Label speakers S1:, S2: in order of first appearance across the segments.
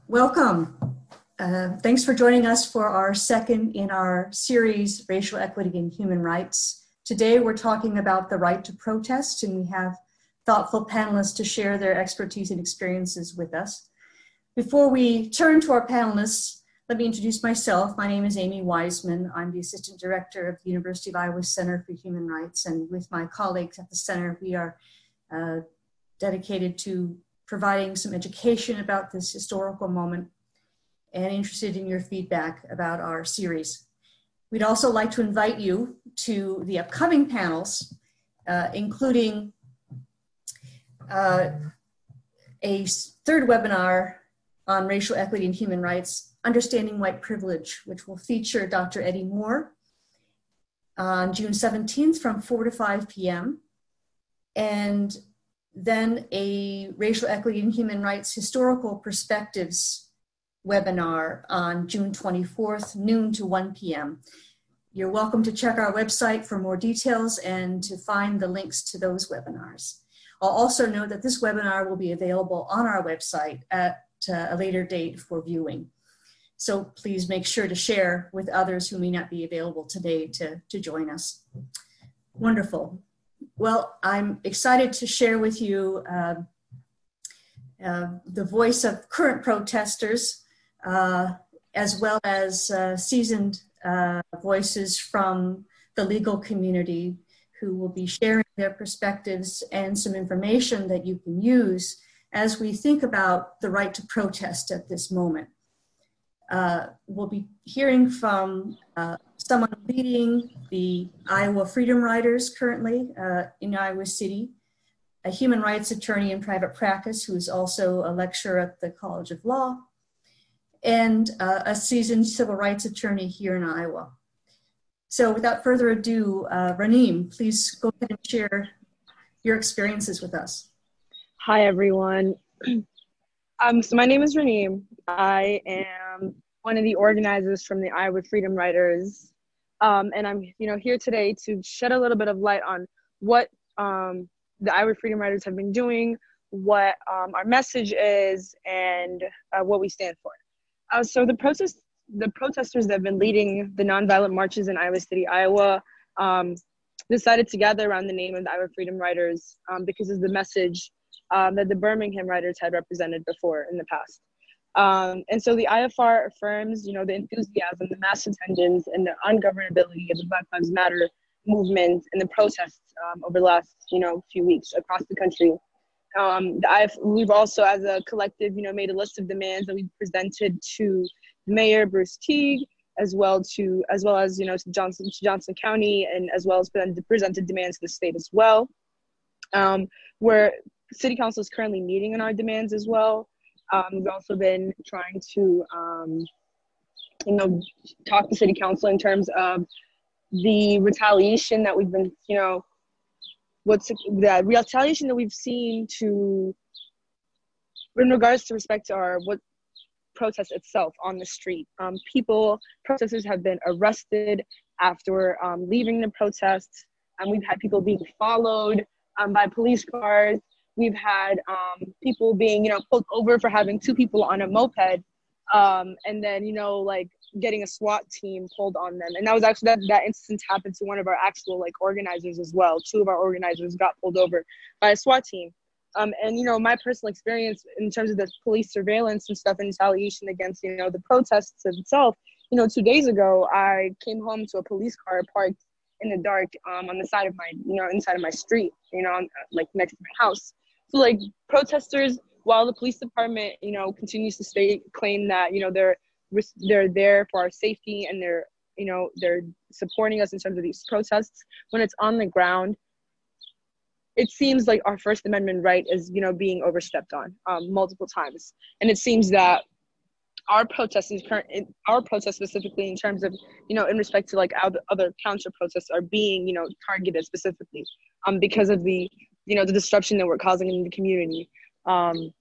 S1: Welcome. Thanks for joining us for our second in our series, Racial Equity and Human Rights. Today we're talking about the right to protest, and we have thoughtful panelists to share their expertise and experiences with us. Before we turn to our panelists, let me introduce myself. My name is Amy Wiseman. I'm the Assistant Director of the University of Iowa Center for Human Rights, and with my colleagues at the center, we are dedicated to providing some education about this historical moment and interested in your feedback about our series. We'd also like to invite you to the upcoming panels, including a third webinar on racial equity and human rights, Understanding White Privilege, which will feature Dr. Eddie Moore on June 17th from 4 to 5 p.m. And then a Racial Equity and Human Rights Historical Perspectives webinar on June 24th, noon to 1 p.m. You're welcome to check our website for more details and to find the links to those webinars. I'll also note that this webinar will be available on our website at a later date for viewing. So please make sure to share with others who may not be available today to join us. Wonderful. Well, I'm excited to share with you the voice of current protesters, as well as seasoned voices from the legal community who will be sharing their perspectives and some information that you can use as we think about the right to protest at this moment. We'll be hearing from someone leading the Iowa Freedom Riders currently in Iowa City, a human rights attorney in private practice who is also a lecturer at the College of Law, and a seasoned civil rights attorney here in Iowa. So without further ado, Raneem, please go ahead and share your experiences with us.
S2: Hi, everyone. So my name is Raneem. I am one of the organizers from the Iowa Freedom Riders. And I'm here today to shed a little bit of light on what the Iowa Freedom Riders have been doing, what our message is, and what we stand for. So the protesters that have been leading the nonviolent marches in Iowa City, Iowa, decided to gather around the name of the Iowa Freedom Riders because of the message that the Birmingham Riders had represented before in the past. And so the IFR affirms, the enthusiasm, the mass attendance, and the ungovernability of the Black Lives Matter movement and the protests over the last, few weeks across the country. We've also, as a collective, made a list of demands that we presented to Mayor Bruce Teague, as well as to Johnson County, and as well as presented demands to the state as well. Where City Council is currently meeting on our demands as well. We've also been trying to, talk to City Council in terms of the retaliation that we've been, the retaliation that we've seen in regards to respect to what protest itself on the street. Protesters have been arrested after leaving the protests, and we've had people being followed by police cars. We've had people being, pulled over for having two people on a moped, and then, getting a SWAT team pulled on them. And that was actually, that instance happened to one of our actual, organizers as well. Two of our organizers got pulled over by a SWAT team. And, my personal experience in terms of the police surveillance and stuff and retaliation against, the protests itself, 2 days ago, I came home to a police car parked in the dark on the side of my, inside of my street, next to my house. So protesters, while the police department, continues to claim that, they're there for our safety and they're supporting us in terms of these protests, when it's on the ground, it seems like our First Amendment right is, being overstepped on multiple times. And it seems that our protests specifically in terms of, in respect to how the other counter protests are being, targeted specifically because of the, the disruption that we're causing in the community. And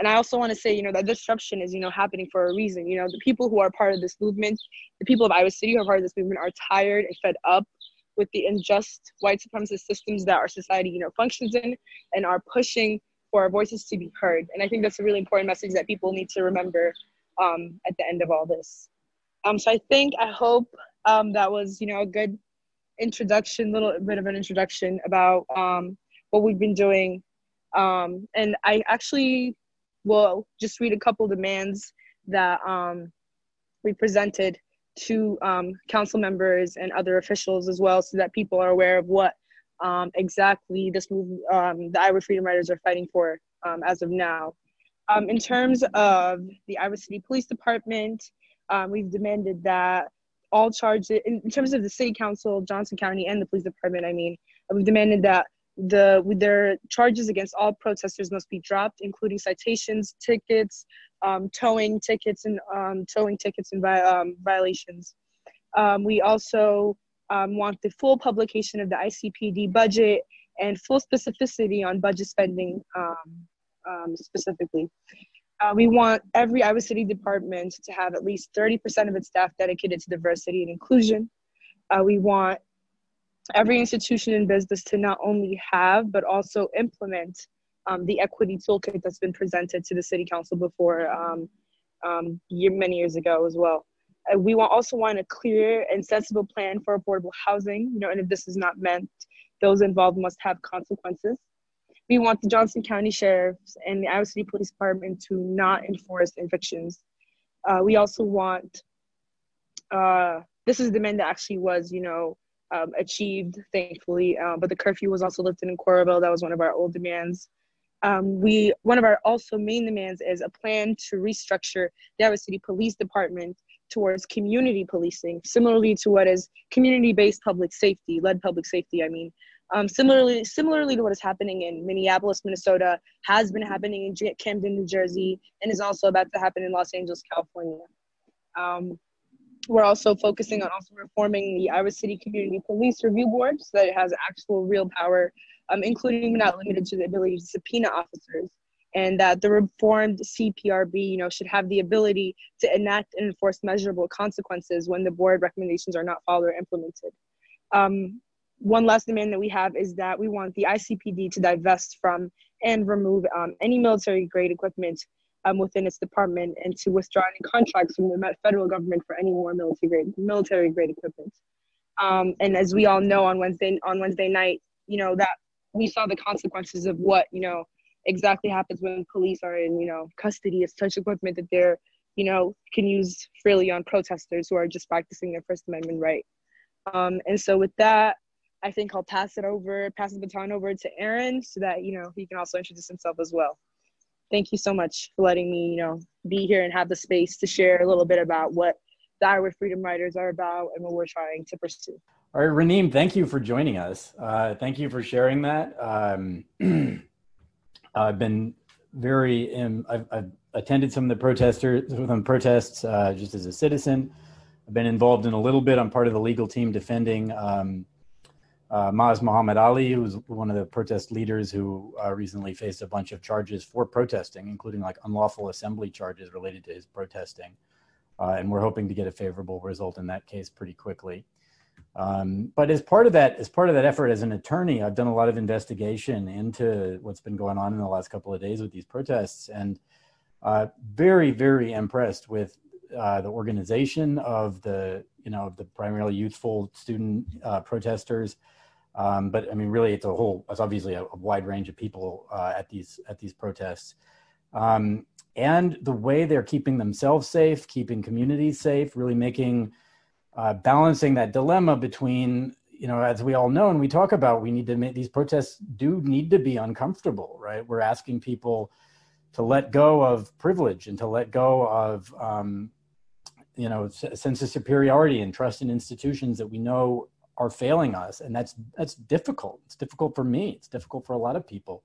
S2: I also want to say, that disruption is, happening for a reason. The people who are part of this movement, the people of Iowa City who are part of this movement are tired and fed up with the unjust white supremacist systems that our society, functions in, and are pushing for our voices to be heard. And I think that's a really important message that people need to remember at the end of all this. So I hope that was, a good introduction, little bit of an introduction about what we've been doing. And I actually will just read a couple demands that we presented to council members and other officials as well, so that people are aware of what exactly this movement, the Iowa Freedom Riders are fighting for as of now. In terms of the Iowa City Police Department, we've demanded that all charges, in terms of the City Council, Johnson County, and the Police Department, we've demanded that their charges against all protesters must be dropped, including citations, tickets, towing tickets, and violations. We also want the full publication of the ICPD budget and full specificity on budget spending specifically. We want every Iowa City department to have at least 30% of its staff dedicated to diversity and inclusion. We want every institution and business to not only have, but also implement the equity toolkit that's been presented to the City Council before many years ago as well. We also want a clear and sensible plan for affordable housing, and if this is not met, those involved must have consequences. We want the Johnson County Sheriffs and the Iowa City Police Department to not enforce evictions. We also want, this is the demand that actually was, achieved, thankfully, but the curfew was also lifted in Coralville. That was one of our old demands. One of our also main demands is a plan to restructure the Iowa City Police Department towards community policing, similarly to what is community-based public safety, similarly to what is happening in Minneapolis, Minnesota, has been happening in Camden, New Jersey, and is also about to happen in Los Angeles, California. We're also focusing on reforming the Iowa City Community Police Review Board so that it has actual real power, including but not limited to the ability to subpoena officers, and that the reformed CPRB, should have the ability to enact and enforce measurable consequences when the board recommendations are not followed or implemented. One last demand that we have is that we want the ICPD to divest from and remove any military-grade equipment within its department, and to withdraw any contracts from the federal government for any more military-grade equipment. And as we all know, on Wednesday night, that we saw the consequences of what exactly happens when police are in custody of such equipment that they're can use freely on protesters who are just practicing their First Amendment right. And so with that, I think I'll pass the baton over to Aaron so that he can also introduce himself as well. Thank you so much for letting me be here and have the space to share a little bit about what the Iowa Freedom Riders are about and what we're trying to pursue.
S3: All right, Raneem, thank you for joining us. Thank you for sharing that. I've been I've attended some of the protests just as a citizen. I've been involved in a little bit. I'm part of the legal team defending Maz Muhammad Ali, who was one of the protest leaders who recently faced a bunch of charges for protesting, including like unlawful assembly charges related to his protesting. And we're hoping to get a favorable result in that case pretty quickly. But as part of that effort as an attorney, I've done a lot of investigation into what's been going on in the last couple of days with these protests, and very, very impressed with the organization of the primarily youthful student protesters. But I mean, really, it's obviously a wide range of people at these protests. And the way they're keeping themselves safe, keeping communities safe, really balancing that dilemma between, as we all know and we talk about, these protests do need to be uncomfortable, right? We're asking people to let go of privilege and to let go of, a sense of superiority and trust in institutions that we know are failing us. And that's difficult. It's difficult for me. It's difficult for a lot of people.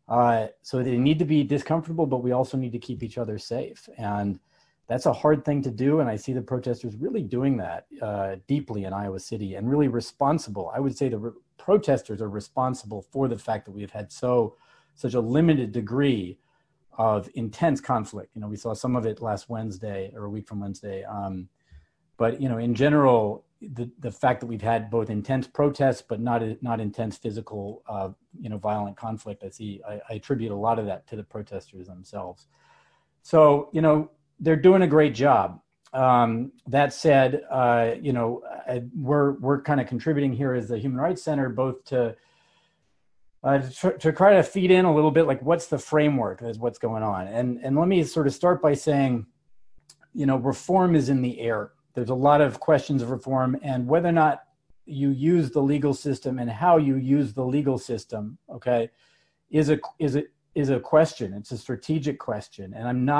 S3: So they need to be discomfortable, but we also need to keep each other safe. And that's a hard thing to do. And I see the protesters really doing that deeply in Iowa City and really responsible. I would say the protesters are responsible for the fact that we've had such a limited degree of intense conflict. We saw some of it last Wednesday or a week from Wednesday. But, in general, the fact that we've had both intense protests, but not intense physical, violent conflict. I attribute a lot of that to the protesters themselves. So, they're doing a great job. That said, we're kind of contributing here as the Human Rights Center, both to try to feed in a little bit, like what's the framework is what's going on. And let me sort of start by saying, reform is in the air. There's a lot of questions of reform, and whether or not you use the legal system and how you use the legal system, okay, is a question. It's a strategic question. And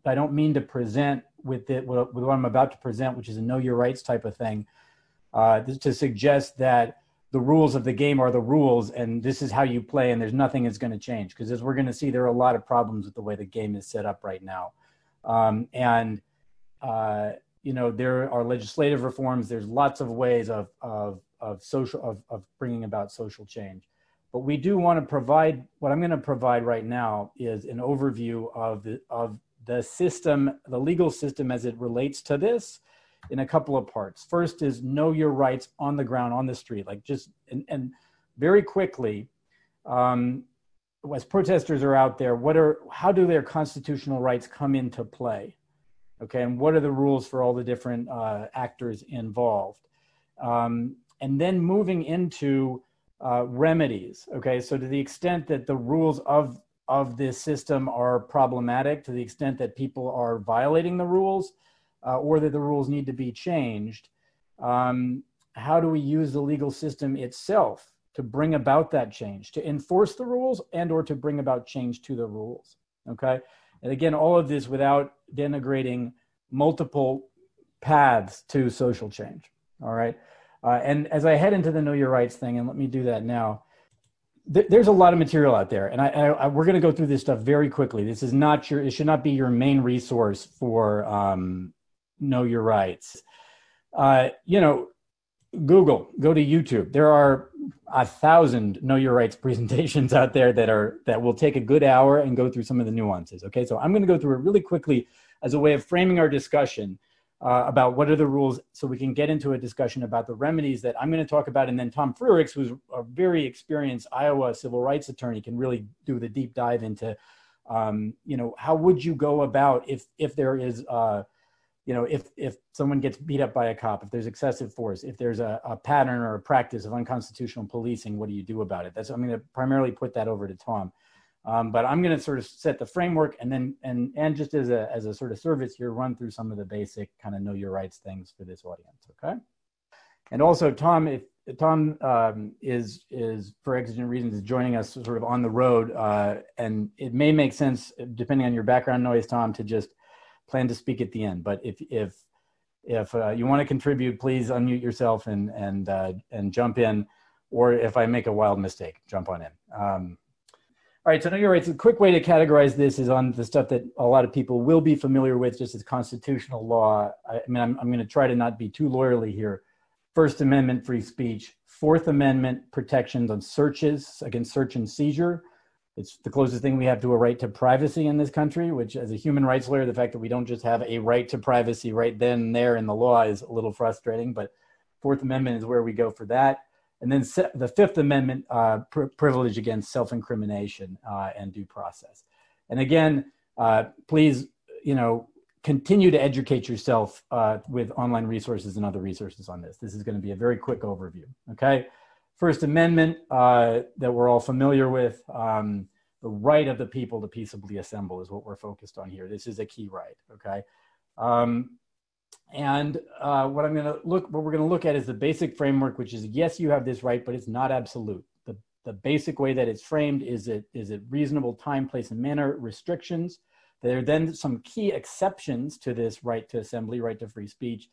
S3: I don't mean to present with what I'm about to present, which is a know your rights type of thing, to suggest that the rules of the game are the rules and this is how you play and there's nothing that's going to change. Because as we're going to see, there are a lot of problems with the way the game is set up right now. There are legislative reforms. There's lots of ways of bringing about social change. But we do want to provide, what I'm going to provide right now is an overview of the system, the legal system as it relates to this in a couple of parts. First is know your rights on the ground, on the street, and very quickly, as protesters are out there, how do their constitutional rights come into play? Okay, and what are the rules for all the different actors involved? And then moving into remedies. Okay, so to the extent that the rules of this system are problematic, to the extent that people are violating the rules, or that the rules need to be changed, how do we use the legal system itself to bring about that change, to enforce the rules and or to bring about change to the rules? Okay, and again, all of this without denigrating multiple paths to social change. All right, and as I head into the know your rights thing, and let me do that now, there's a lot of material out there, and we're going to go through this stuff very quickly. This is not it should not be your main resource for know your rights. Google, go to YouTube. There are 1,000 know your rights presentations out there that will take a good hour and go through some of the nuances. Okay, so I'm going to go through it really quickly as a way of framing our discussion about what are the rules, so we can get into a discussion about the remedies that I'm going to talk about, and then Tom Frerichs, who's a very experienced Iowa civil rights attorney, can really do the deep dive into, how would you go about if there is, if someone gets beat up by a cop, if there's excessive force, if there's a pattern or a practice of unconstitutional policing, what do you do about it? I'm going to primarily put that over to Tom. But I'm going to sort of set the framework and then, and just as a sort of service here, run through some of the basic kind of know your rights things for this audience. Okay. And also Tom, if Tom is for exigent reasons joining us sort of on the road, and it may make sense depending on your background noise, Tom, to just plan to speak at the end. But if you want to contribute, please unmute yourself and jump in, or if I make a wild mistake, jump on in. All right, so know your rights. A quick way to categorize this is on the stuff that a lot of people will be familiar with, just as constitutional law. I'm going to try to not be too lawyerly here. First Amendment, free speech. Fourth Amendment, protections on searches against search and seizure. It's the closest thing we have to a right to privacy in this country, which as a human rights lawyer, the fact that we don't just have a right to privacy right then and there in the law is a little frustrating, but Fourth Amendment is where we go for that. And then the Fifth Amendment, privilege against self-incrimination and due process. And again, please, continue to educate yourself with online resources and other resources on this. This is going to be a very quick overview, okay? First Amendment that we're all familiar with, the right of the people to peaceably assemble is what we're focused on here. This is a key right, okay? What we're going to look at is the basic framework, which is, yes, you have this right, but it's not absolute. The basic way that it's framed is it reasonable time, place, and manner restrictions. There are then some key exceptions to this right to assembly, right to free speech.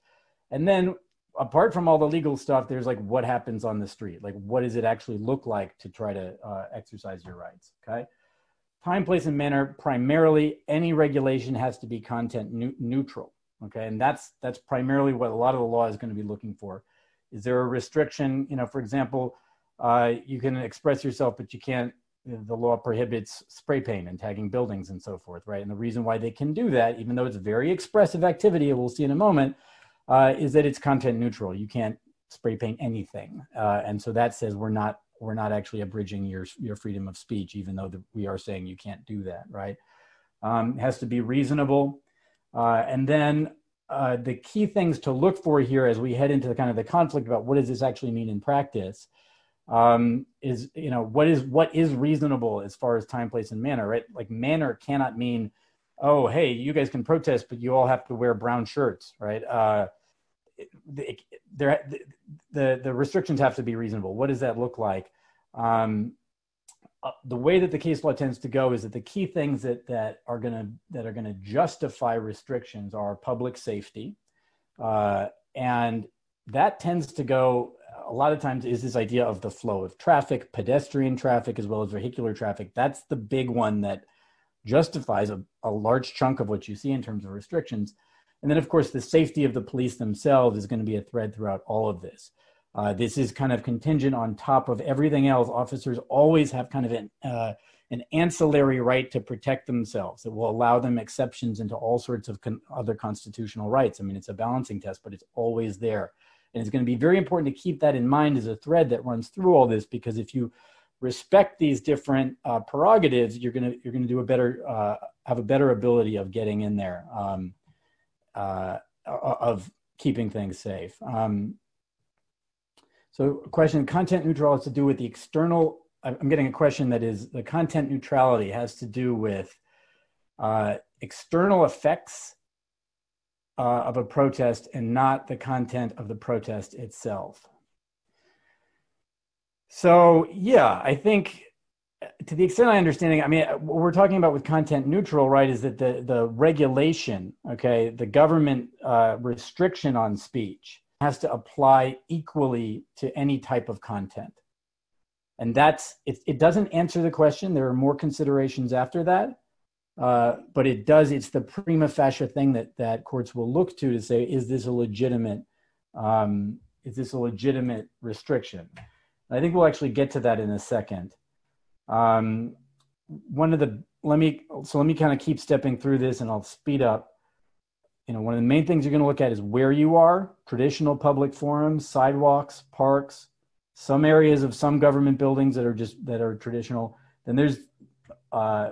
S3: And then apart from all the legal stuff, there's like what happens on the street, like what does it actually look like to try to exercise your rights, okay? Time, place, and manner, primarily any regulation has to be content neutral. Okay, and that's primarily what a lot of the law is going to be looking for. Is there a restriction? For example, you can express yourself, but you can't. The law prohibits spray paint and tagging buildings and so forth, right? And the reason why they can do that, even though it's very expressive activity, we'll see in a moment, is that it's content neutral. You can't spray paint anything. And so that says we're not actually abridging your freedom of speech, even though we are saying you can't do that, right? It has to be reasonable. And then the key things to look for here as we head into the kind of the conflict about what does this actually mean in practice is, what is reasonable as far as time, place, and manner, right? Like manner cannot mean, oh, hey, you guys can protest, but you all have to wear brown shirts, right? The restrictions have to be reasonable. What does that look like? The way that the case law tends to go is that the key things that are gonna justify restrictions are public safety, and that tends to go a lot of times is this idea of the flow of traffic, pedestrian traffic as well as vehicular traffic. That's the big one that justifies a large chunk of what you see in terms of restrictions. And then, of course, the safety of the police themselves is going to be a thread throughout all of this. This is kind of contingent on top of everything else. Officers always have kind of an ancillary right to protect themselves that will allow them exceptions into all sorts of other constitutional rights. I mean, it's a balancing test, but it's always there. And it's going to be very important to keep that in mind as a thread that runs through all this, because if you respect these different prerogatives, you're going to do have a better ability of getting in there, of keeping things safe. So a question, content neutral has to do with the external. I'm getting a question that is the content neutrality has to do with external effects of a protest and not the content of the protest itself. So yeah, I think to the extent I understand it, I mean, what we're talking about with content neutral, right, is that the regulation, okay, the government restriction on speech has to apply equally to any type of content. And it doesn't answer the question. There are more considerations after that. But it's the prima facie thing that courts will look to say, is this a legitimate restriction? And I think we'll actually get to that in a second. Let me kind of keep stepping through this and I'll speed up. One of the main things you're going to look at is where you are, traditional public forums, sidewalks, parks, some areas of some government buildings that are traditional. Then there's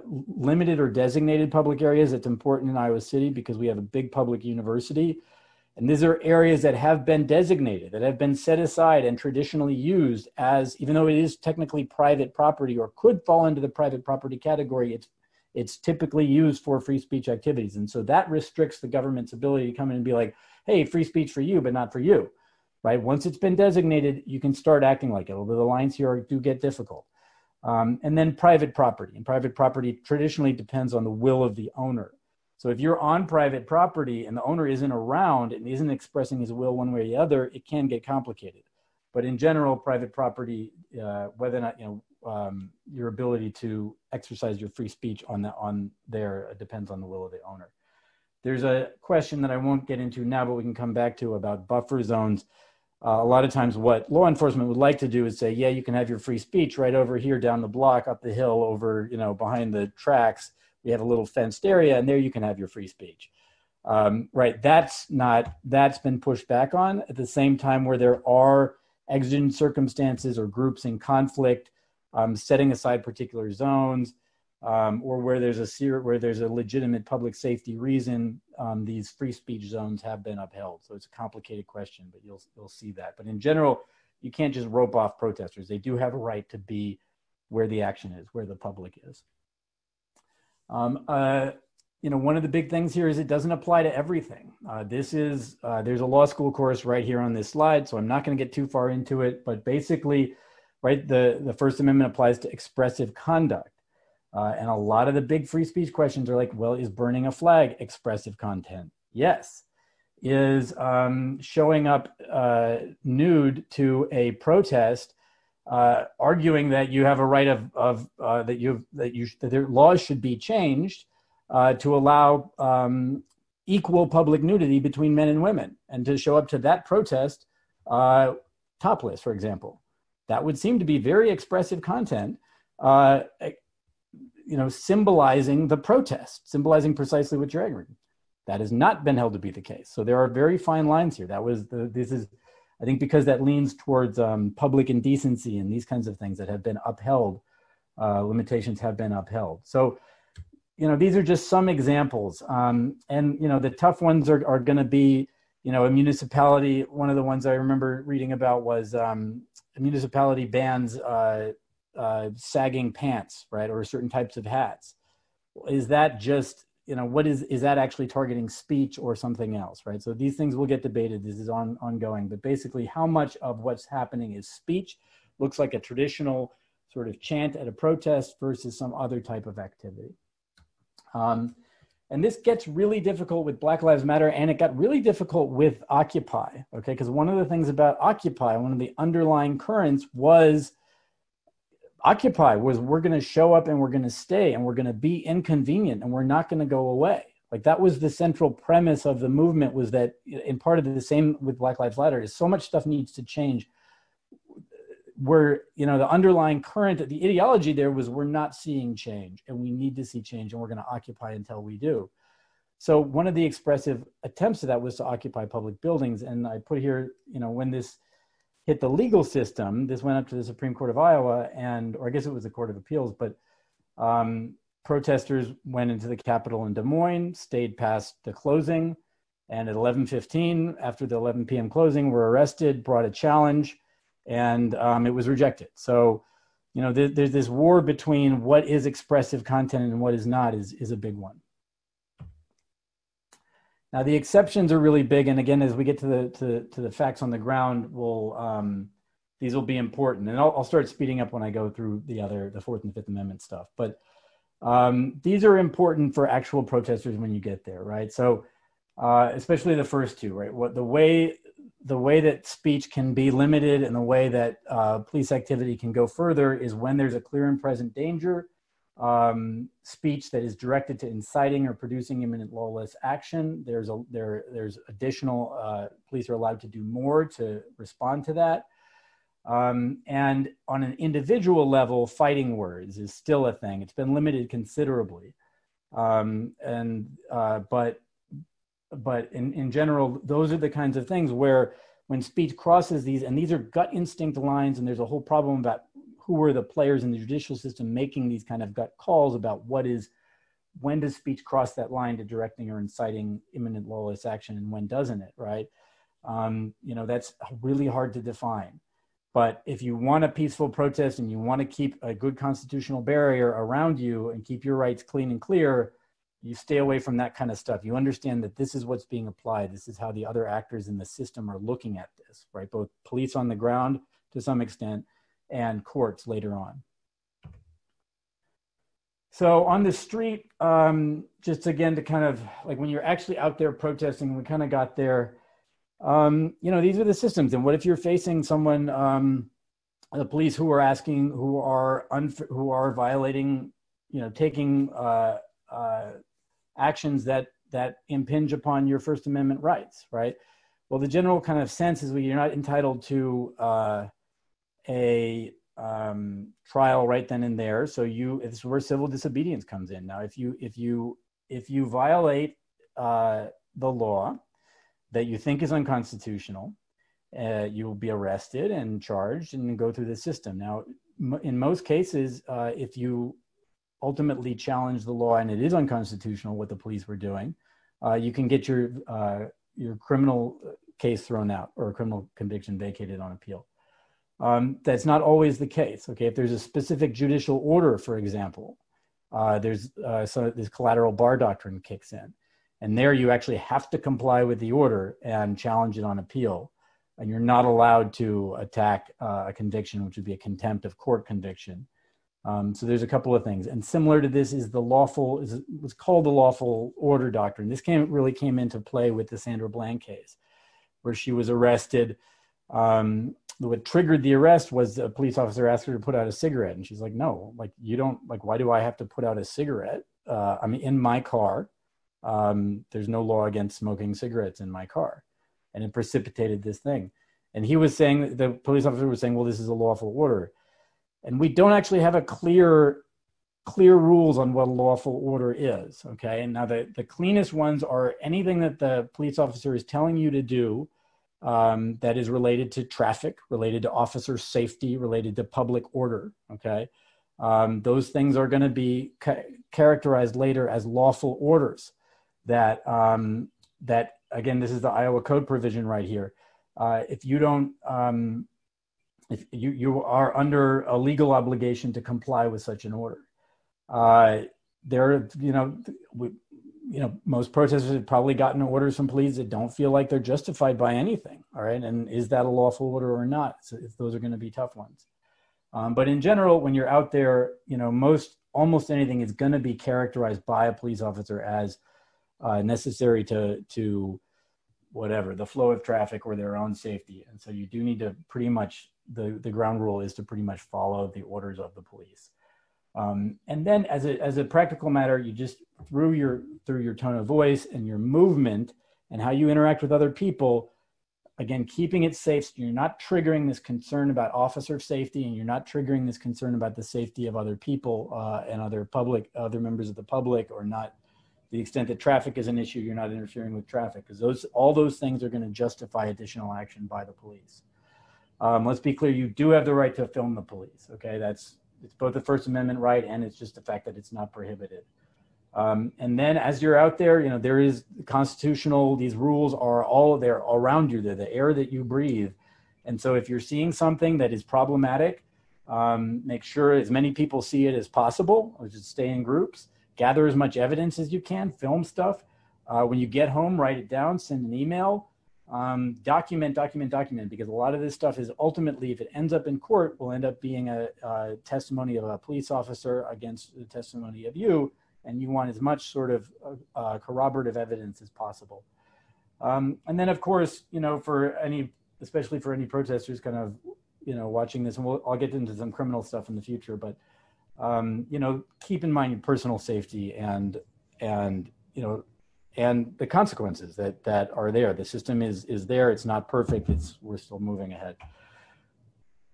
S3: limited or designated public areas. It's important in Iowa City because we have a big public university. And these are areas that have been designated, that have been set aside and traditionally used as, even though it is technically private property or could fall into the private property category, it's typically used for free speech activities. And so that restricts the government's ability to come in and be like, hey, free speech for you, but not for you, right? Once it's been designated, you can start acting like it, although the lines here do get difficult. And then private property. And private property traditionally depends on the will of the owner. So if you're on private property and the owner isn't around and isn't expressing his will one way or the other, it can get complicated. But in general, private property, whether or not your ability to exercise your free speech on there depends on the will of the owner. There's a question that I won't get into now, but we can come back to about buffer zones. A lot of times what law enforcement would like to do is say, yeah, you can have your free speech right over here down the block, up the hill, over, behind the tracks. We have a little fenced area and there you can have your free speech. Right, that's been pushed back on at the same time where there are exigent circumstances or groups in conflict, setting aside particular zones, or where there's a legitimate public safety reason, these free speech zones have been upheld. So it's a complicated question, but you'll see that. But in general, you can't just rope off protesters. They do have a right to be where the action is, where the public is. One of the big things here is it doesn't apply to everything. There's a law school course right here on this slide, so I'm not going to get too far into it. But basically, right, the First Amendment applies to expressive conduct. And a lot of the big free speech questions are like, well, is burning a flag expressive content? Yes. Is showing up nude to a protest, arguing that you have a right that their laws should be changed to allow equal public nudity between men and women, and to show up to that protest topless, for example. That would seem to be very expressive content. Symbolizing the protest, symbolizing precisely what you're arguing. That has not been held to be the case. So there are very fine lines here. I think because that leans towards public indecency and these kinds of things that have been upheld, limitations have been upheld. So, these are just some examples. And, the tough ones are going to be, a municipality. One of the ones I remember reading about was a municipality bans sagging pants, right? Or certain types of hats. Is that just, is that actually targeting speech or something else, right? So these things will get debated. This is ongoing, but basically how much of what's happening is speech, looks like a traditional sort of chant at a protest versus some other type of activity. And this gets really difficult with Black Lives Matter, and it got really difficult with Occupy, okay? Because one of the things about Occupy, one of the underlying currents was Occupy was we're going to show up and we're going to stay and we're going to be inconvenient and we're not going to go away. Like that was the central premise of the movement, was that in part of the same with Black Lives Matter is so much stuff needs to change. Where, the underlying current, the ideology there was we're not seeing change and we need to see change and we're going to occupy until we do. So one of the expressive attempts to that was to occupy public buildings. And I put here, when this hit the legal system, this went up to the Supreme Court of Iowa or I guess it was the Court of Appeals, but protesters went into the Capitol in Des Moines, stayed past the closing. And at 11:15, after the 11 p.m. closing, were arrested, brought a challenge, and it was rejected. So, there's this war between what is expressive content and what is not is a big one. Now, the exceptions are really big. And again, as we get to the facts on the ground, these will be important. And I'll start speeding up when I go through the Fourth and Fifth Amendment stuff. But these are important for actual protesters when you get there, right? So especially the first two, right? The way that speech can be limited and the way that police activity can go further is when there's a clear and present danger, speech that is directed to inciting or producing imminent lawless action. There's additional, police are allowed to do more to respond to that. And on an individual level, fighting words is still a thing. It's been limited considerably. But in general, those are the kinds of things where when speech crosses these, and these are gut instinct lines, and there's a whole problem about who are the players in the judicial system making these kind of gut calls about when does speech cross that line to directing or inciting imminent lawless action and when doesn't it, right? That's really hard to define. But if you want a peaceful protest and you want to keep a good constitutional barrier around you and keep your rights clean and clear, you stay away from that kind of stuff. You understand that this is what's being applied. This is how the other actors in the system are looking at this, right? Both police on the ground to some extent and courts later on. So on the street, just again to kind of like when you're actually out there protesting, we kind of got there, these are the systems. And what if you're facing someone, the police who are violating, taking actions that impinge upon your First Amendment rights, right? Well, the general kind of sense is you're not entitled to a trial right then and there. So it's where civil disobedience comes in. Now, if you violate the law that you think is unconstitutional, you will be arrested and charged and go through the system. Now, in most cases, if you ultimately challenge the law and it is unconstitutional what the police were doing, you can get your criminal case thrown out or a criminal conviction vacated on appeal. That's not always the case. Okay, if there's a specific judicial order, for example, there's this collateral bar doctrine kicks in, and there you actually have to comply with the order and challenge it on appeal, and you're not allowed to attack a conviction, which would be a contempt of court conviction. So there's a couple of things, and similar to this is what's called the lawful order doctrine. This really came into play with the Sandra Bland case, where she was arrested. What triggered the arrest was a police officer asked her to put out a cigarette, and she's like, "No, why do I have to put out a cigarette? I'm in my car. There's no law against smoking cigarettes in my car," and it precipitated this thing. And the police officer was saying, "Well, this is a lawful order." And we don't actually have a clear clear rules on what a lawful order is, okay? And now the cleanest ones are anything that the police officer is telling you to do that is related to traffic, related to officer safety, related to public order, okay? Those things are going to be characterized later as lawful orders that, that again, this is the Iowa Code provision right here. If you don't, if you are under a legal obligation to comply with such an order. Most protesters have probably gotten orders from police that don't feel like they're justified by anything, all right? And is that a lawful order or not? So those are going to be tough ones. But in general, when you're out there, almost anything is going to be characterized by a police officer as necessary to whatever, the flow of traffic or their own safety. And so you do need to pretty much, the ground rule is to pretty much follow the orders of the police. And then as a practical matter, you just, through your tone of voice and your movement and how you interact with other people, again, keeping it safe, so you're not triggering this concern about officer safety, and you're not triggering this concern about the safety of other people and other members of the public, or not the extent that traffic is an issue, you're not interfering with traffic, because all those things are going to justify additional action by the police. Let's be clear, you do have the right to film the police, okay? It's both a First Amendment right, and it's just the fact that it's not prohibited. And then as you're out there, there is constitutional, these rules are all there around you. They're the air that you breathe. And so if you're seeing something that is problematic, make sure as many people see it as possible, or just stay in groups, gather as much evidence as you can, film stuff. When you get home, write it down, send an email, document, because a lot of this stuff is ultimately, if it ends up in court, will end up being a testimony of a police officer against the testimony of you. And you want as much sort of corroborative evidence as possible. And then, of course, especially for any protesters kind of, watching this, and I'll get into some criminal stuff in the future, but, keep in mind your personal safety and the consequences that are there. The system is there. It's not perfect. We're still moving ahead.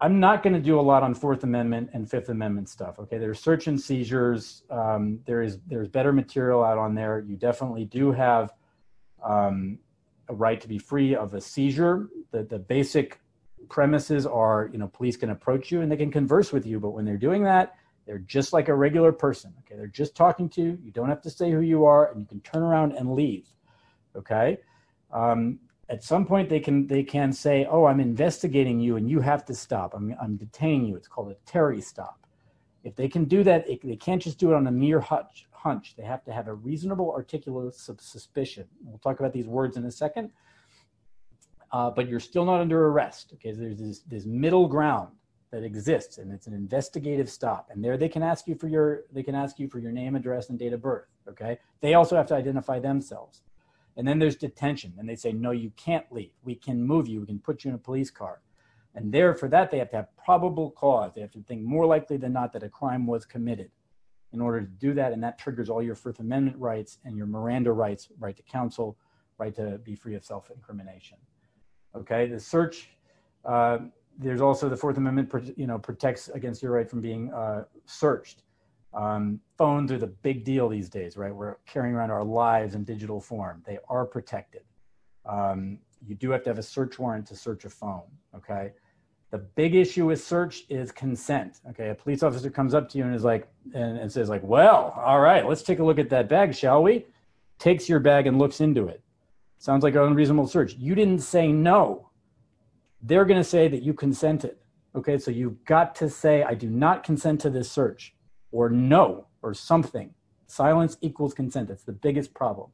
S3: I'm not going to do a lot on Fourth Amendment and Fifth Amendment stuff. Okay, there's search and seizures. There's better material out on there. You definitely do have a right to be free of a seizure. The basic premises are, police can approach you and they can converse with you, but when they're doing that, they're just like a regular person. Okay, they're just talking to you. You don't have to say who you are, and you can turn around and leave. Okay. At some point, they can say, "Oh, I'm investigating you, and you have to stop. I'm detaining you." It's called a Terry stop. If they can do that, they can't just do it on a mere hunch. They have to have a reasonable, articulate suspicion. We'll talk about these words in a second. But you're still not under arrest. Okay, so there's this middle ground that exists, and it's an investigative stop. And there they can ask you for your name, address, and date of birth. Okay, they also have to identify themselves. And then there's detention, and they say, no, you can't leave. We can move you. We can put you in a police car. And there, for that, they have to have probable cause. They have to think more likely than not that a crime was committed in order to do that. And that triggers all your First Amendment rights and your Miranda rights, right to counsel, right to be free of self-incrimination. Okay, the search, there's also the Fourth Amendment, protects against your right from being searched. Phones are the big deal these days, right? We're carrying around our lives in digital form. They are protected. You do have to have a search warrant to search a phone, okay? The big issue with search is consent, okay? A police officer comes up to you and is like, and says like, well, all right, let's take a look at that bag, shall we? Takes your bag and looks into it. Sounds like an unreasonable search. You didn't say no. They're gonna say that you consented, okay? So you've got to say, I do not consent to this search, or no, or something. Silence equals consent. That's the biggest problem.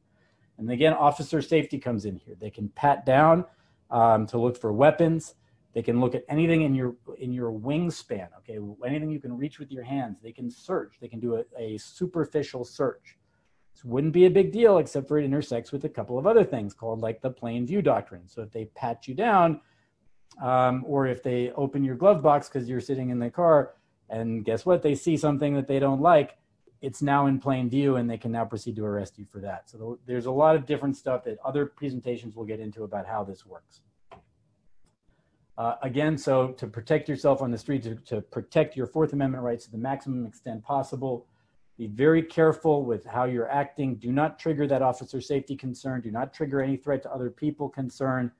S3: And again, officer safety comes in here. They can pat down to look for weapons. They can look at anything in your wingspan, okay? Anything you can reach with your hands. They can search. They can do a superficial search. This wouldn't be a big deal except for it intersects with a couple of other things called like the plain view doctrine. So if they pat you down, or if they open your glove box because you're sitting in the car, and guess what? They see something that they don't like. It's now in plain view, and they can now proceed to arrest you for that. So there's a lot of different stuff that other presentations will get into about how this works. Again, so to protect yourself on the street, to protect your Fourth Amendment rights to the maximum extent possible, Be very careful with how you're acting. Do not trigger that officer safety concern. Do not trigger any threat to other people concern.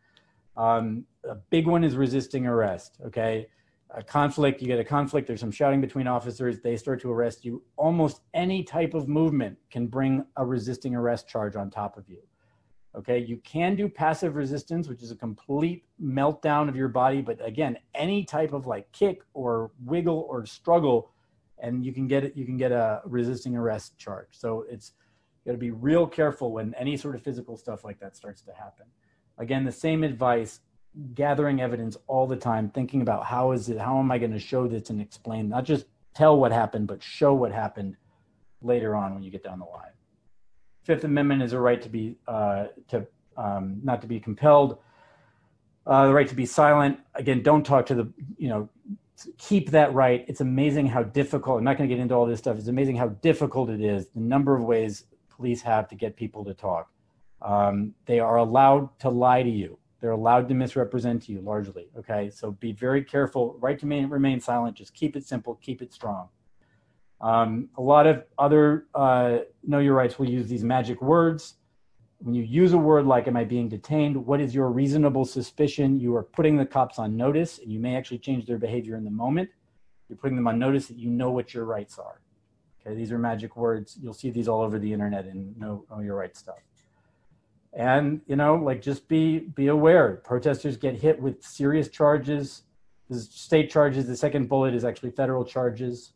S3: A big one is resisting arrest, okay? A conflict, you get a conflict, there's some shouting between officers, they start to arrest you. Almost any type of movement can bring a resisting arrest charge on top of you, okay? You can do passive resistance, which is a complete meltdown of your body, but again, any type of like kick or wiggle or struggle, and you can get a resisting arrest charge. So it's, you gotta be real careful when any sort of physical stuff like that starts to happen. Again, the same advice, gathering evidence all the time, thinking about how am I going to show this and explain, not just tell what happened, but show what happened later on when you get down the line. Fifth Amendment is a right to be, not to be compelled, the right to be silent. Again, don't talk to the, keep that right. It's amazing how difficult, I'm not going to get into all this stuff. It's amazing how difficult it is, the number of ways police have to get people to talk. They are allowed to lie to you. They're allowed to misrepresent you largely, okay? So be very careful. Right to remain silent. Just keep it simple. Keep it strong. A lot of other know your rights will use these magic words. When you use a word like, am I being detained? What is your reasonable suspicion? You are putting the cops on notice, and you may actually change their behavior in the moment. You're putting them on notice that you know what your rights are. Okay, these are magic words. You'll see these all over the internet in know your rights stuff. And, just be aware. Protesters get hit with serious charges. This is state charges. The second bullet is actually federal charges.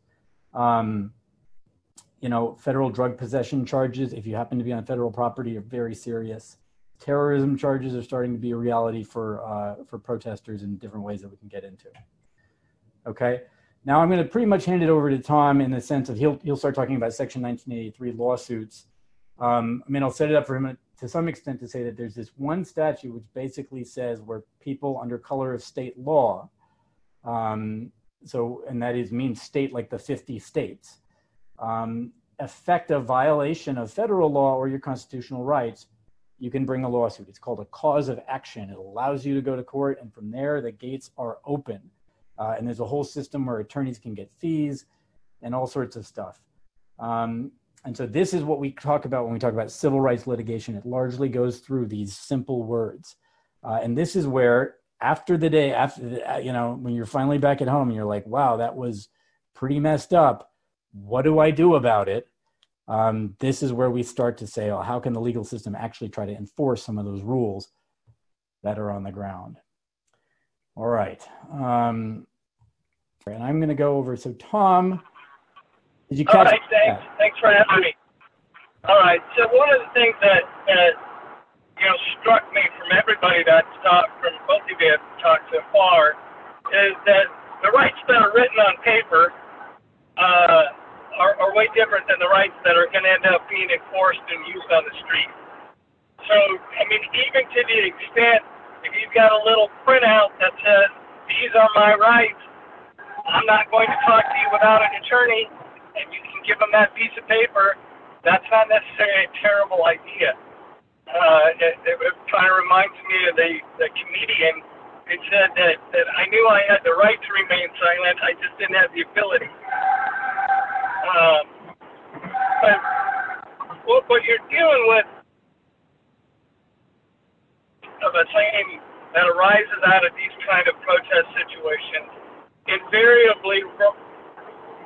S3: Federal drug possession charges, if you happen to be on federal property, are very serious. Terrorism charges are starting to be a reality for protesters in different ways that we can get into. Okay. Now I'm going to pretty much hand it over to Tom in the sense of he'll start talking about Section 1983 lawsuits. I'll set it up for him to some extent to say that there's this one statute which basically says where people under color of state law, and that means state like the 50 states, affect a violation of federal law or your constitutional rights, you can bring a lawsuit. It's called a cause of action. It allows you to go to court, and from there the gates are open. And there's a whole system where attorneys can get fees and all sorts of stuff. And so this is what we talk about when we talk about civil rights litigation. It largely goes through these simple words. And this is where after when you're finally back at home and you're like, wow, that was pretty messed up. What do I do about it? This is where we start to say, oh, how can the legal system actually try to enforce some of those rules that are on the ground? All right. And I'm going to go over. So Tom, did you catch?
S4: All right, thanks. Thanks for having me. All right. So one of the things that struck me from everybody that's talked, from both of you have talked so far, is that the rights that are written on paper are way different than the rights that are going to end up being enforced and used on the street. So, even to the extent, if you've got a little printout that says, these are my rights, I'm not going to talk to you without an attorney, and you can give them that piece of paper, that's not necessarily a terrible idea. It kind of reminds me of the comedian who said that I knew I had the right to remain silent, I just didn't have the ability. But what you're dealing with of a claim that arises out of these kind of protest situations invariably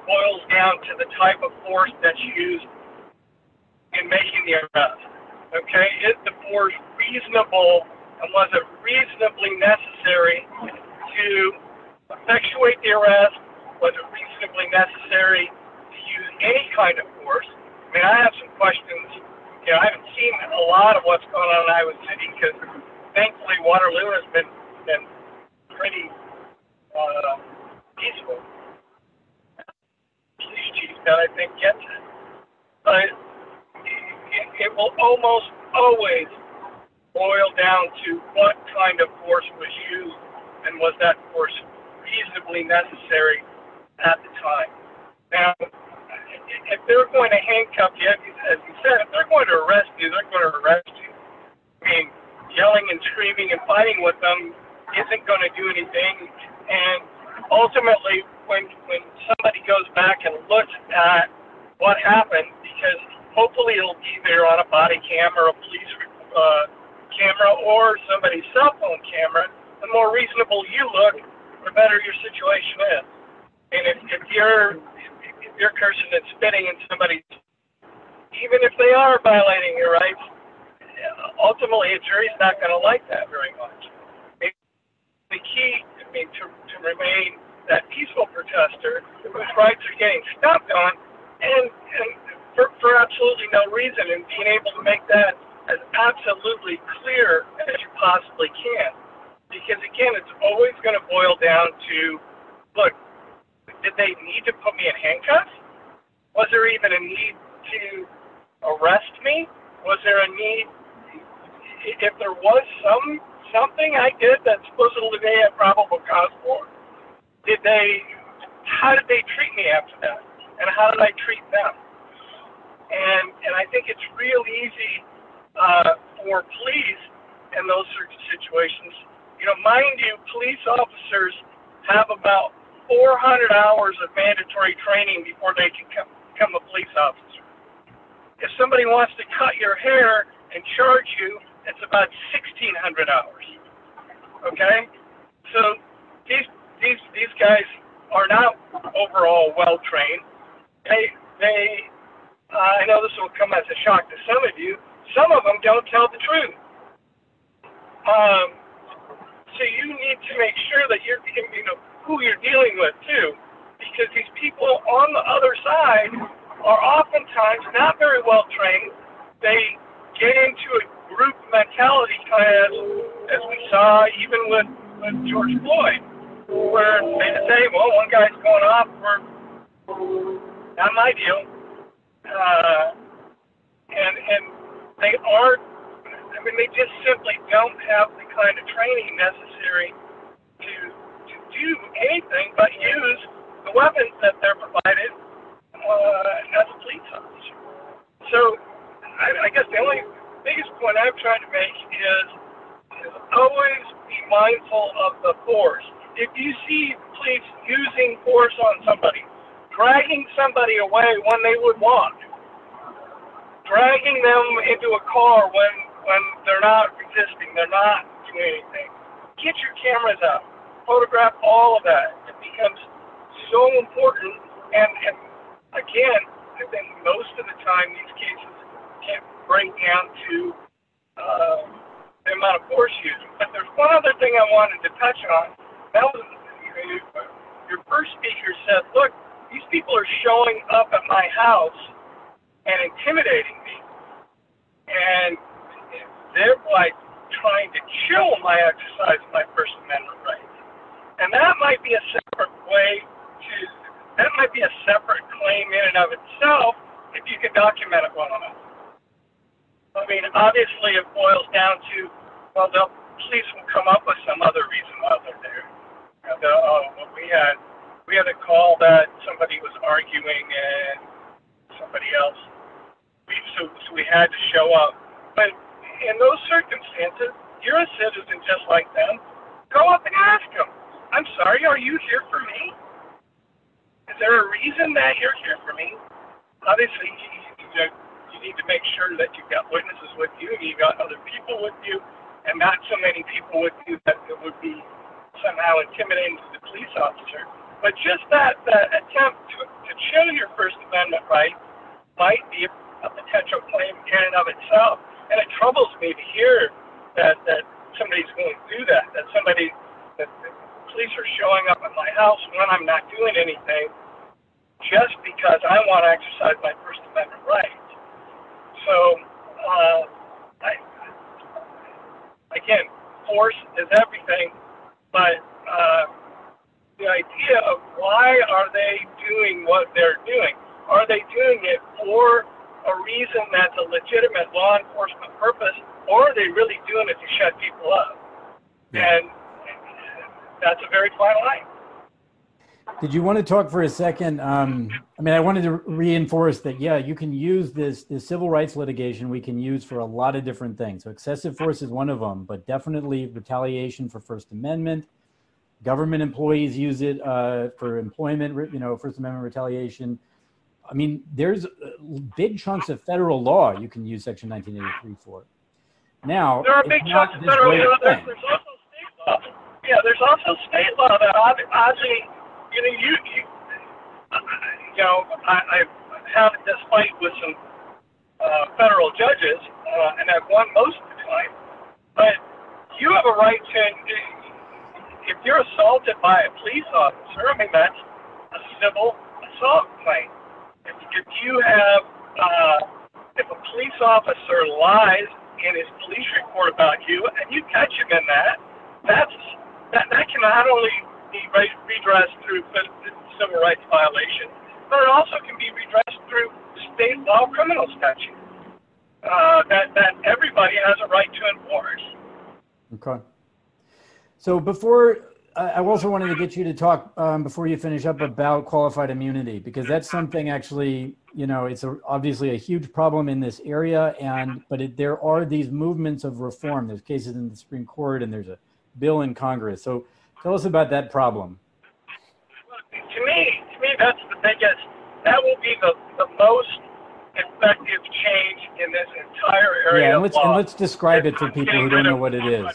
S4: boils down to the type of force that's used in making the arrest. Okay, is the force reasonable, and was it reasonably necessary to effectuate the arrest? Was it reasonably necessary to use any kind of force? I have some questions. I haven't seen a lot of what's going on in Iowa City because thankfully Waterloo has been pretty peaceful. Police chief that I think gets it. But it will almost always boil down to what kind of force was used and was that force reasonably necessary at the time. Now, if they're going to handcuff you, as you said, if they're going to arrest you, they're going to arrest you. Yelling and screaming and fighting with them isn't going to do anything. And ultimately, when somebody goes back and looks at what happened, because hopefully it'll be there on a body cam or a police camera or somebody's cell phone camera. The more reasonable you look, the better your situation is. And if you're cursing and spitting in somebody's, even if they are violating your rights, ultimately a jury's not going to like that very much. The key, to remain that peaceful protester whose rights are getting stepped on, and for absolutely no reason, and being able to make that as absolutely clear as you possibly can. Because again, it's always going to boil down to, look, did they need to put me in handcuffs? Was there even a need to arrest me? Was there a need, if there was something I did that supposedly they had probable cause for, how did they treat me after that? And how did I treat them? And I think it's real easy for police in those sorts of situations. Mind you, police officers have about 400 hours of mandatory training before they can become a police officer. If somebody wants to cut your hair and charge you, it's about 1,600 hours. Okay? So these guys are not overall well trained. I know this will come as a shock to some of you. Some of them don't tell the truth. So you need to make sure that you're, who you're dealing with too, because these people on the other side are oftentimes not very well trained. They get into a group mentality, kind of as we saw even with George Floyd, where they say, well, one guy's going off for not my deal, and they aren't. They just simply don't have the kind of training necessary to do anything but use the weapons that they're provided as a police officer. So I guess the only biggest point I'm trying to make is always be mindful of the force. If you see police using force on somebody, dragging somebody away when they would walk, dragging them into a car when they're not resisting, they're not doing anything, get your cameras out, photograph all of that. It becomes so important, and again, I think most of the time these cases can't break down to the amount of force used. But there's one other thing I wanted to touch on. That was, your first speaker said, look, these people are showing up at my house and intimidating me, and they're like trying to chill my exercise of my First Amendment rights. And that might be a separate claim in and of itself if you can document it well enough. Obviously it boils down to, well, the police will come up with some other reason while they're there. We had a call that somebody was arguing and somebody else. So we had to show up. But in those circumstances, you're a citizen just like them. Go up and ask them, I'm sorry, are you here for me? Is there a reason that you're here for me? Obviously, you need to make sure that you've got witnesses with you, and you've got other people with you, and not so many people with you that it would be somehow intimidating to the police officer. But just that attempt to chill your First Amendment right might be a potential claim in and of itself. And it troubles me to hear that somebody's going to do that the police are showing up at my house when I'm not doing anything just because I want to exercise my First Amendment rights. So, again, force is everything, but the idea of why are they doing what they're doing? Are they doing it for a reason that's a legitimate law enforcement purpose, or are they really doing it to shut people up? Yeah. And that's a very fine line.
S3: Did you want to talk for a second? I wanted to reinforce that, yeah, you can use this civil rights litigation we can use for a lot of different things. So excessive force is one of them, but definitely retaliation for First Amendment. Government employees use it for employment, First Amendment retaliation. I mean, there's big chunks of federal law you can use Section 1983 for. Now,
S4: there are big chunks of federal law. There's also state law. Yeah, there's also state law that oddly, I have this fight with some federal judges, and I've won most of the time. But you have a right to, if you're assaulted by a police officer, I mean, that's a civil assault claim. If you have, if a police officer lies in his police report about you, and you catch him in that can not only be redressed through civil rights violations, but it also can be redressed through state law criminal statute that everybody has a right to enforce. Okay.
S3: So before, I also wanted to get you to talk before you finish up about qualified immunity, because that's something actually, it's obviously a huge problem in this area, but there are these movements of reform. There's cases in the Supreme Court and there's a bill in Congress. So tell us about that problem.
S4: To me, that's the biggest, that will be the most effective change in this entire area of law.
S3: And let's describe it for people who don't know what it is.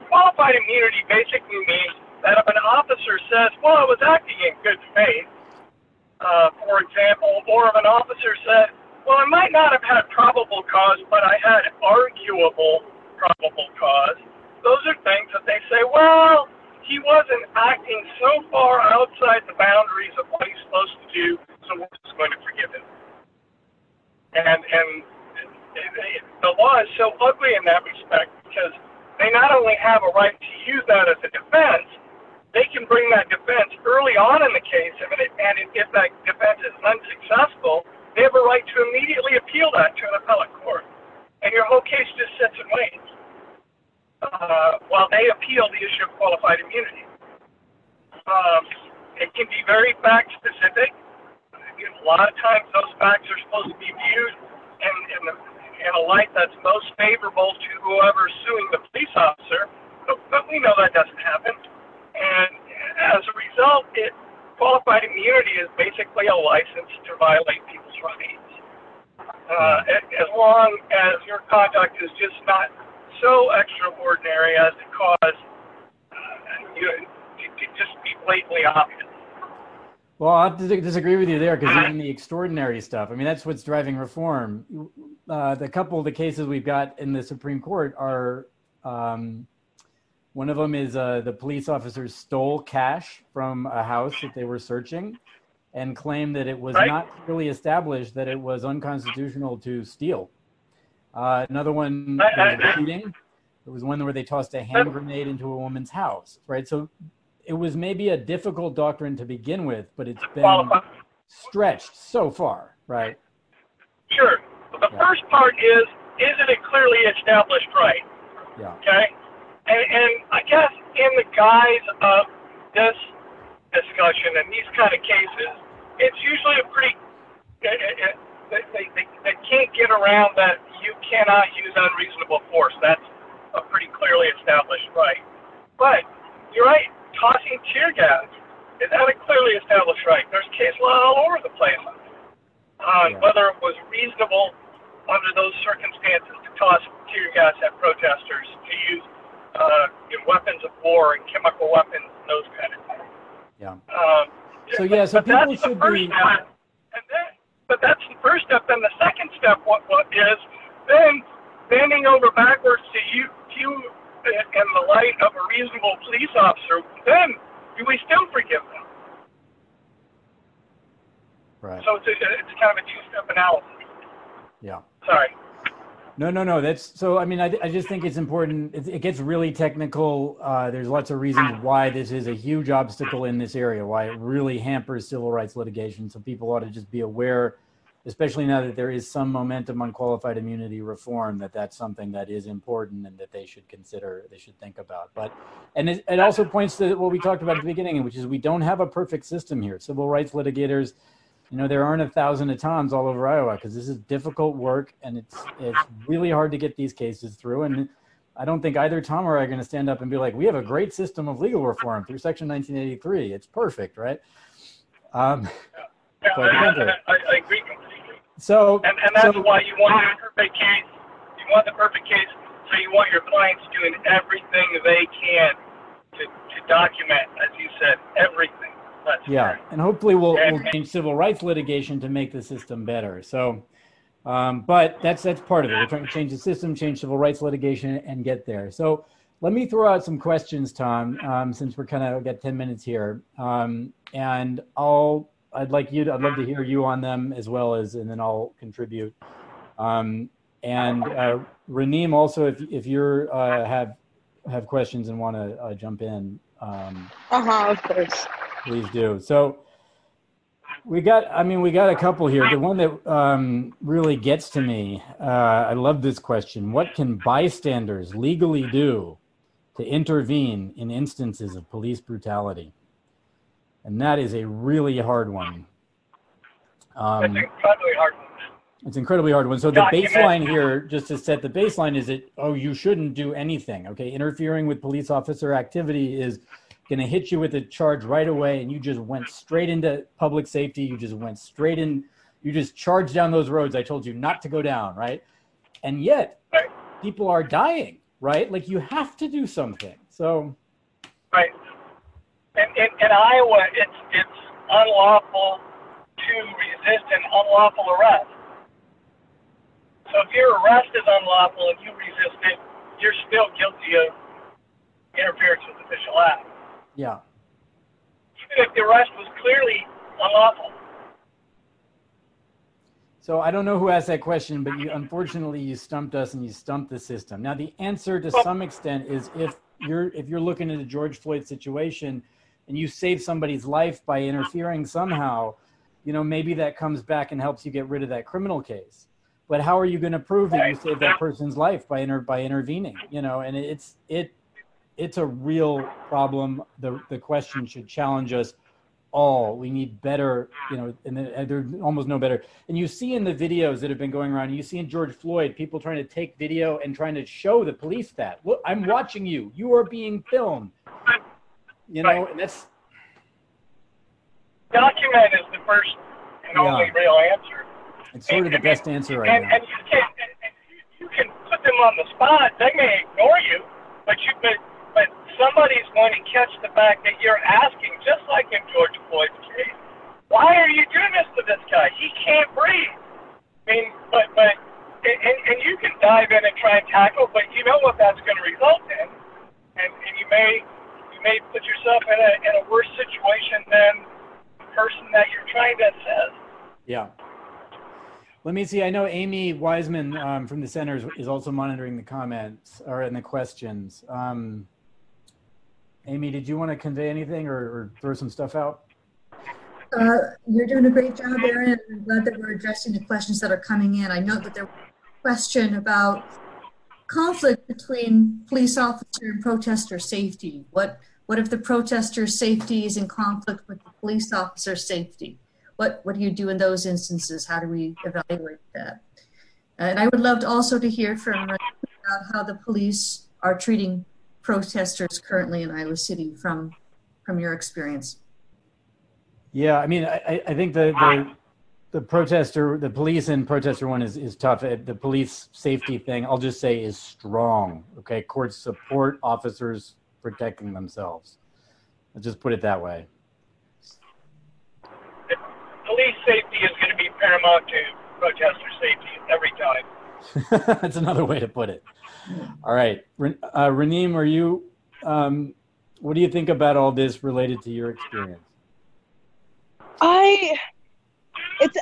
S4: Qualified immunity basically means that if an officer says, well, I was acting in good faith, for example, or if an officer said, well, I might not have had probable cause, but I had arguable probable cause, those are things that they say, well, he wasn't acting so far outside the boundaries of what he's supposed to do, so we're just going to forgive him. And the law is so ugly in that respect because they not only have a right to use that as a defense, they can bring that defense early on in the case, and if that defense is unsuccessful, they have a right to immediately appeal that to an appellate court. And your whole case just sits and waits while they appeal the issue of qualified immunity. It can be very fact-specific. A lot of times those facts are supposed to be viewed in a light that's most favorable to whoever's suing the police officer, but we know that doesn't happen. And as a result, qualified immunity is basically a license to violate people's rights. As long as your conduct is just not so extraordinary as to cause you to just be blatantly obvious.
S3: Well, I have to disagree with you there, because even the extraordinary stuff, I mean, that's what's driving reform. The couple of the cases we've got in the Supreme Court are, one of them is the police officers stole cash from a house that they were searching and claimed that it was not clearly established that it was unconstitutional to steal. Another one, there was a shooting. There was one where they tossed a hand grenade into a woman's house, right? So it was maybe a difficult doctrine to begin with, but it's been stretched so far, right?
S4: Sure. The first part is it a clearly established right?
S3: Yeah.
S4: Okay? And I guess in the guise of this discussion and these kind of cases, it's usually a pretty, they can't get around that you cannot use unreasonable force. That's a pretty clearly established right. But you're right. Tossing tear gas, is that a clearly established right? There's case law all over the place on whether it was reasonable under those circumstances to toss tear gas at protesters, to use weapons of war and chemical weapons and those kind of things.
S3: Yeah. So people should be.
S4: But that's the first step. Then the second step, what is then bending over backwards to you in the light of a reasonable police officer, then do we still forgive them?
S3: Right.
S4: So it's kind of a two-step analysis.
S3: Yeah.
S4: Sorry.
S3: No. That's so. I mean, I just think it's important. It gets really technical. There's lots of reasons why this is a huge obstacle in this area. Why it really hampers civil rights litigation. So people ought to just be aware, especially now that there is some momentum on qualified immunity reform, that's something that is important and that they should consider, they should think about. And it also points to what we talked about at the beginning, which is we don't have a perfect system here. Civil rights litigators, there aren't 1,000 Atons all over Iowa, because this is difficult work and it's really hard to get these cases through. And I don't think either Tom or I are going to stand up and be like, we have a great system of legal reform through Section 1983. It's perfect, right? quite the contrary.
S4: I agree completely.
S3: So,
S4: and that's why you want the perfect case. You want the perfect case, so you want your clients doing everything they can to document, as you said, everything.
S3: Yeah, and hopefully we'll change civil rights litigation to make the system better. So, but that's part of it. We're trying to change the system, change civil rights litigation, and get there. So let me throw out some questions, Tom, since we're got 10 minutes here, and I'd love to hear you on them as well as, and then I'll contribute. And Raneem, also, if you're have questions and want to jump in.
S2: Of course.
S3: Please do. So we got a couple here. The one that really gets to me, I love this question. What can bystanders legally do to intervene in instances of police brutality? And that is a really hard one.
S4: It's an incredibly hard one.
S3: It's an incredibly hard one. So the baseline here, just to set the baseline, is that, you shouldn't do anything. Okay, interfering with police officer activity is going to hit you with a charge right away, and you just went straight into public safety. You just went straight in. You just charged down those roads I told you not to go down, right? And yet, people are dying, right? Like, you have to do something. So,
S4: right. In Iowa, it's unlawful to resist an unlawful arrest. So if your arrest is unlawful and you resist it, you're still guilty of interference with official act.
S3: Yeah.
S4: Even if the arrest was clearly unlawful.
S3: So I don't know who asked that question, but unfortunately you stumped us and you stumped the system. Now the answer to some extent is if you're looking at the George Floyd situation and you save somebody's life by interfering somehow, maybe that comes back and helps you get rid of that criminal case. But how are you going to prove that you saved that person's life by intervening? And it's a real problem. The question should challenge us all. We need better, and there's almost no better. And you see in the videos that have been going around, you see in George Floyd, people trying to take video and trying to show the police that, look, I'm watching you. You are being filmed. And that's...
S4: Document is the first and only real answer.
S3: It's sort of the best answer right now.
S4: And you can put them on the spot. They may ignore you, but somebody's going to catch the fact that you're asking, just like in George Floyd's case, why are you doing this to this guy? He can't breathe. I mean, and you can dive in and try and tackle, but you know what that's going to result in, and you may put yourself in a worse situation than the person that you're trying to assist.
S3: Yeah. Let me see. I know Amy Wiseman from the center is also monitoring the comments or in the questions. Amy, did you want to convey anything or throw some stuff out?
S1: You're doing a great job, Aaron. I'm glad that we're addressing the questions that are coming in. I know that there was a question about conflict between police officer and protester safety. What if the protester safety is in conflict with the police officer safety? What do you do in those instances? How do we evaluate that? And I would love to hear from about how the police are treating protesters currently in Iowa City from your experience.
S3: Yeah, I mean, I think the police and protester one is tough. The police safety thing, I'll just say, is strong. Okay, courts support officers protecting themselves. I'll just put it that way.
S4: Police safety is going to be paramount to protester safety every time.
S3: That's another way to put it. All right. Raneem, what do you think about all this related to your experience?
S2: I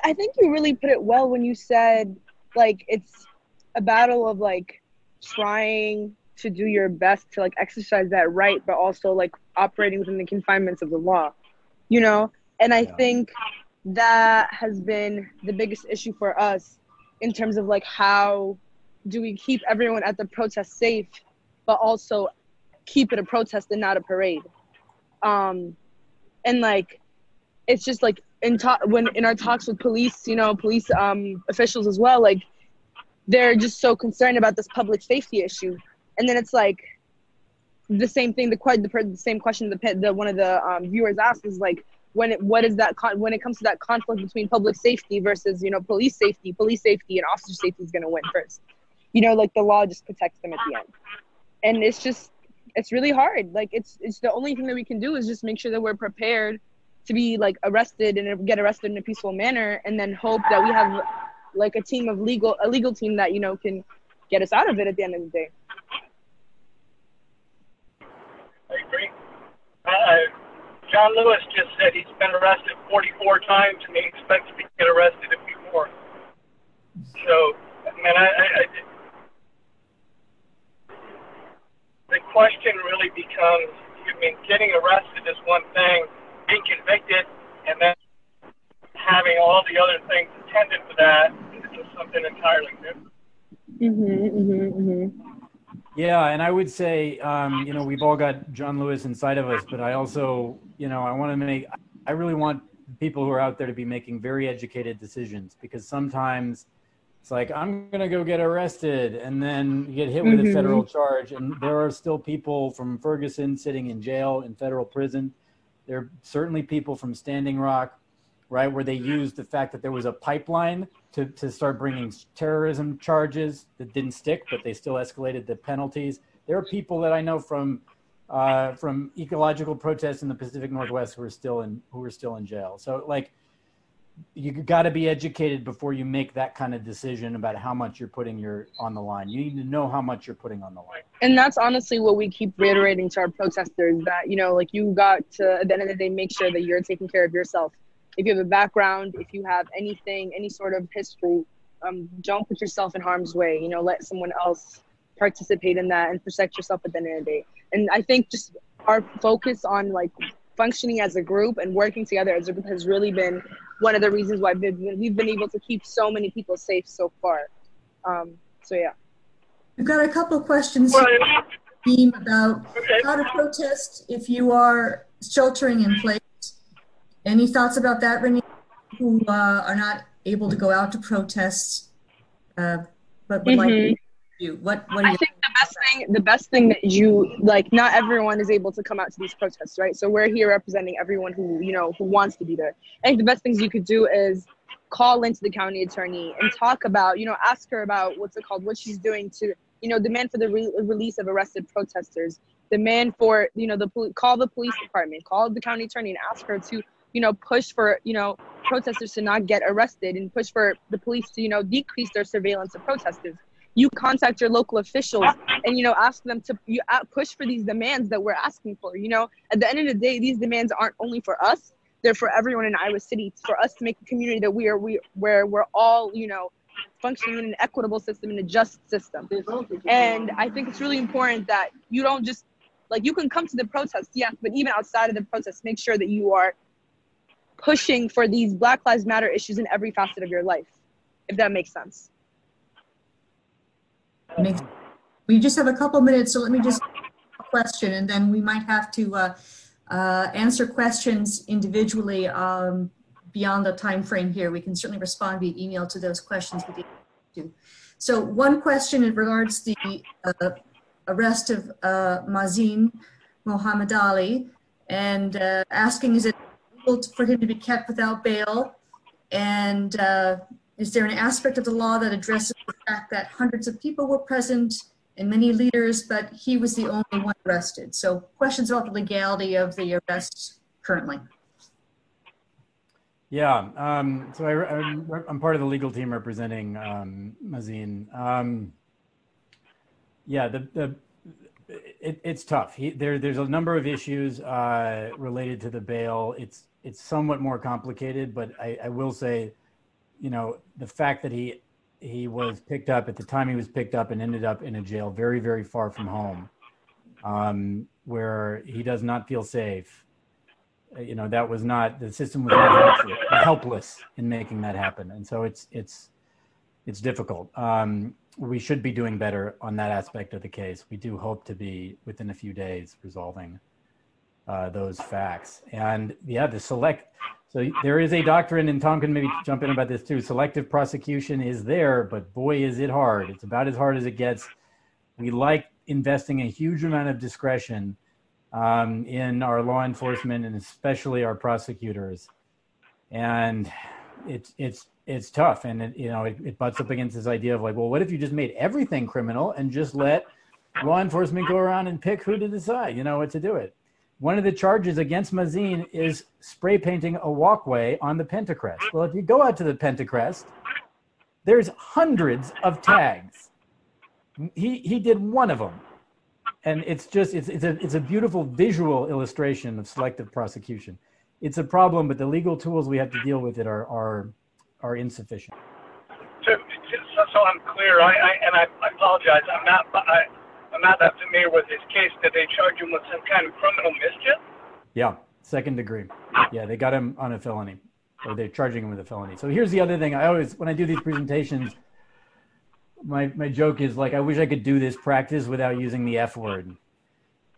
S2: think you really put it well when you said, like, it's a battle of, like, trying to do your best to, like, exercise that right, but also, like, operating within the confinements of the law, And I think that has been the biggest issue for us in terms of, like, how do we keep everyone at the protest safe, but also keep it a protest and not a parade? And, like, it's just, like, in our talks with police, police officials as well, like, they're just so concerned about this public safety issue. And then it's, like, the same thing, the same question one of the viewers asked is, like, what is that when it comes to that conflict between public safety versus, police safety and officer safety is going to win first. Like the law just protects them at the end. And it's really hard. Like it's the only thing that we can do is just make sure that we're prepared to be like arrested and get arrested in a peaceful manner, and then hope that we have like a legal team that, can get us out of it at the end of the day.
S4: I agree. John Lewis just said he's been arrested 44 times and he expects to get arrested a few more. So, the question really becomes, getting arrested is one thing, being convicted and then having all the other things attendant to that is just something entirely different.
S3: Yeah, and I would say, we've all got John Lewis inside of us, but I also, I really want people who are out there to be making very educated decisions, because sometimes it's like, I'm going to go get arrested, and then you get hit with a federal charge, and there are still people from Ferguson sitting in jail in federal prison. There are certainly people from Standing Rock, right, where they used the fact that there was a pipeline to start bringing terrorism charges that didn't stick, but they still escalated the penalties. There are people that I know from ecological protests in the Pacific Northwest who are still in jail. So like, you got to be educated before you make that kind of decision about how much you're putting on the line. You need to know how much you're putting on the line.
S2: And that's honestly what we keep reiterating to our protesters, that, you got to, at the end of the day, make sure that you're taking care of yourself. If you have a background, if you have any sort of history, don't put yourself in harm's way. Let someone else participate in that and protect yourself at the end of the day. And I think just our focus on like functioning as a group and working together as a group has really been one of the reasons why we've been able to keep so many people safe so far. So yeah.
S1: We've got a couple of questions about how to protest if you are sheltering in place. Any thoughts about that, Renee, who are not able to go out to protests, but would like to do? What do you
S2: think the best thing that you, like, not everyone is able to come out to these protests, right? So we're here representing everyone who wants to be there. I think the best things you could do is call into the county attorney and talk about, ask her about what she's doing to, demand for the release of arrested protesters, demand for, call the police department, call the county attorney and ask her to, push for, protesters to not get arrested, and push for the police to, decrease their surveillance of protesters. You contact your local officials and, ask them to push for these demands that we're asking for. At the end of the day, these demands aren't only for us, they're for everyone in Iowa City. It's for us to make a community that where we're all, functioning in an equitable system, in a just system. And I think it's really important that you don't just, like, you can come to the protest, yes, but even outside of the protest, make sure that you are pushing for these Black Lives Matter issues in every facet of your life, if that makes sense.
S1: We just have a couple minutes, so let me just ask a question, and then we might have to answer questions individually beyond the time frame here. We can certainly respond via email to those questions. So one question in regards to the arrest of Mazin Mohammed Ali, and asking, is it legal for him to be kept without bail? And is there an aspect of the law that addresses the fact that hundreds of people were present and many leaders, but he was the only one arrested? So questions about the legality of the arrest currently.
S3: Yeah, so I'm part of the legal team representing Mazin. Yeah, it's tough. There's a number of issues related to the bail. It's somewhat more complicated, but I will say, the fact that he was picked up at the time he was picked up and ended up in a jail very, very far from home, where he does not feel safe. That was not, the system was not helpless in making that happen. And so it's difficult. We should be doing better on that aspect of the case. We do hope to be within a few days resolving those facts. And yeah, so there is a doctrine, and Tom can maybe jump in about this too. Selective prosecution is there, but boy, is it hard. It's about as hard as it gets. We like investing a huge amount of discretion in our law enforcement and especially our prosecutors. And it's tough. And it butts up against this idea of like, well, what if you just made everything criminal and just let law enforcement go around and pick who to decide, what to do it. One of the charges against Mazin is spray painting a walkway on the Pentacrest. Well, if you go out to the Pentacrest, there's hundreds of tags. He did one of them. And it's a beautiful visual illustration of selective prosecution. It's a problem, but the legal tools we have to deal with it are insufficient.
S4: So I'm clear. I apologize. I'm not that familiar with his case. Did they charge him with some kind of criminal mischief?
S3: Yeah, second degree. Yeah, they got him on a felony, or they're charging him with a felony. So here's the other thing. When I do these presentations, my joke is like, I wish I could do this practice without using the F word,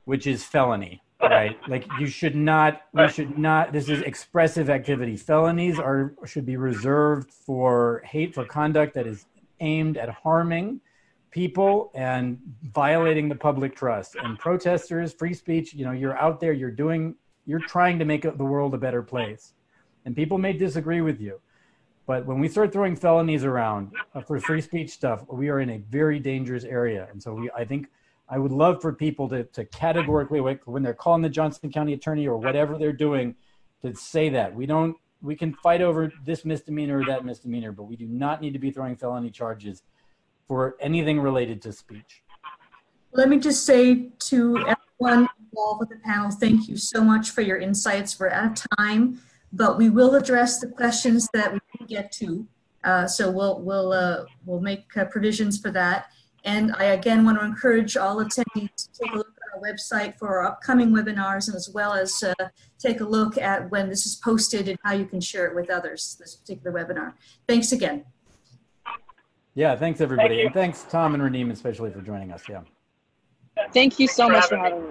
S3: which is felony, right? Like we should not, this is expressive activity. Felonies should be reserved for hateful conduct that is aimed at harming people and violating the public trust. And protesters, free speech, you're out there, you're trying to make the world a better place. And people may disagree with you. But when we start throwing felonies around for free speech stuff, we are in a very dangerous area. And so I think I would love for people to categorically, when they're calling the Johnson County attorney or whatever they're doing, to say that. We can fight over this misdemeanor or that misdemeanor, but we do not need to be throwing felony charges for anything related to speech.
S1: Let me just say to everyone involved with the panel, thank you so much for your insights. We're out of time, but we will address the questions that we didn't get to. So we'll make provisions for that. And I again want to encourage all attendees to take a look at our website for our upcoming webinars, and as well as take a look at when this is posted and how you can share it with others, this particular webinar. Thanks again.
S3: Yeah, thanks everybody. And thanks Tom and Raneem especially for joining us. Yeah.
S2: Thank you so much for having me.